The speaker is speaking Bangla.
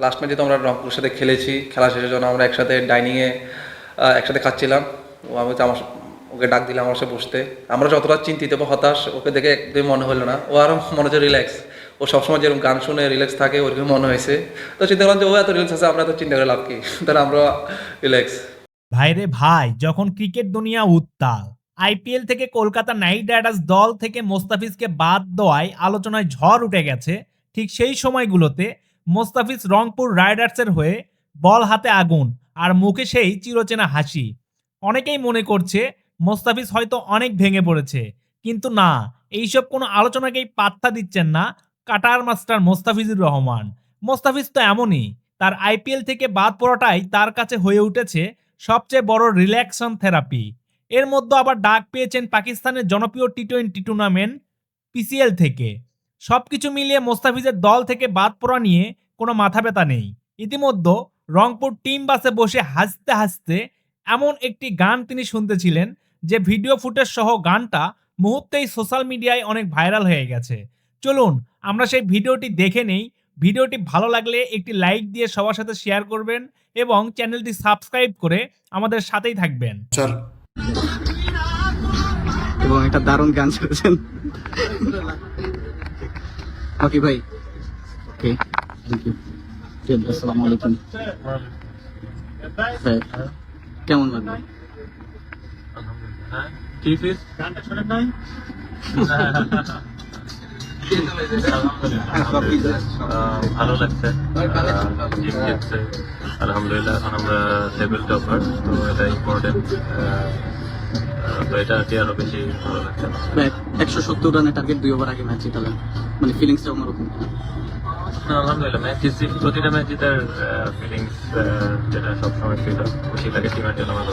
লাস্ট ম্যাচে তো আমরা রংপুরের সাথে খেলেছি, খেলা শেষের জন্য আমরা একসাথে ডাইনিংয়ে একসাথে খাচ্ছিলাম। ও আমি তো ওকে ডাক দিলাম আমার সাথে বসতে। আমরা যতটা চিন্তিত বা হতাশ, ওকে দেখে একদমই মনে হলো না। ও আরও মনে হচ্ছে রিল্যাক্স। ও সবসময় যেরকম গান শুনে রিল্যাক্স থাকে, ওরকম মনে হয়েছে। তো চিন্তা করলাম যে ও এত রিল্যাক্স আছে, আমরা তো চিন্তা করে লাভ কি, তাহলে আমরা রিল্যাক্স। ভাইরে ভাই, যখন ক্রিকেট দুনিয়া উত্তাল, আইপিএল থেকে কলকাতা নাইট রাইডার্স দল থেকে মোস্তাফিজকে বাদ দেওয়ায় আলোচনায় ঝড় উঠে গেছে, ঠিক সেই সময়গুলোতে মোস্তাফিজ রংপুর রাইডার্সের হয়ে বল হাতে আগুন আর মুখে সেই চিরচেনা হাসি। অনেকেই মনে করছে মোস্তাফিজ হয়তো অনেক ভেঙে পড়েছে, কিন্তু না, এইসব কোনো আলোচনাকেই পাত্তা দিচ্ছেন না কাটার মাস্টার মোস্তাফিজুর রহমান। মোস্তাফিজ তো এমনই, তার আইপিএল থেকে বাদ পড়াটাই তার কাছে হয়ে উঠেছে সবচেয়ে বড় রিল্যাক্সন থেরাপি। এর মধ্যে আবার ডাক পেয়েছেন পাকিস্তানের জনপ্রিয় টি-20 টুর্নামেন্ট পিসিএল থেকে। সবকিছু মিলিয়ে মোস্তাফিজের দল থেকে বাদ পড়া নিয়ে কোনো মাথা ব্যথা নেই। ইতিমধ্যে রংপুর টিম বাসে বসে হাসতে হাসতে এমন একটি গান তিনি শুনতেছিলেন, যে ভিডিও ফুটেজ সহ গানটা মুহূর্তেই সোশ্যাল মিডিয়ায় অনেক ভাইরাল হয়ে গেছে। চলুন আমরা সেই ভিডিওটি দেখে নেই। ভিডিওটি ভালো লাগলে একটি লাইক দিয়ে সবার সাথে শেয়ার করবেন এবং চ্যানেলটি সাবস্ক্রাইব করে আমাদের সাথেই থাকবেন। চল। এবং একটা দারুণ গান ছেড়েছেন। ওকে ভাই, ওকে, থ্যাংক ইউ। আসসালামু আলাইকুম। ভাই, কেমন লাগবে? ভালো লাগছে, টিম জিতছে আলহামদুলিল্লাহ। এখন আমরা টেবিল টপার, তো এটা ইম্পর্টেন্ট। তো এটা আর কি আরো বেশি ভালো লাগছে। 170 রানের টার্গেট 2 ওভার আগে ম্যাচ জিতালেন, মানে ফিলিংসটা অন্যরকম। আলহামদুলিল্লাহ, ম্যাচ জিতছি, প্রতিটা ম্যাচ জিতার ফিলিংস যেটা সবসময় ছিল, খুশি লাগে টিমের জন্য ভালো।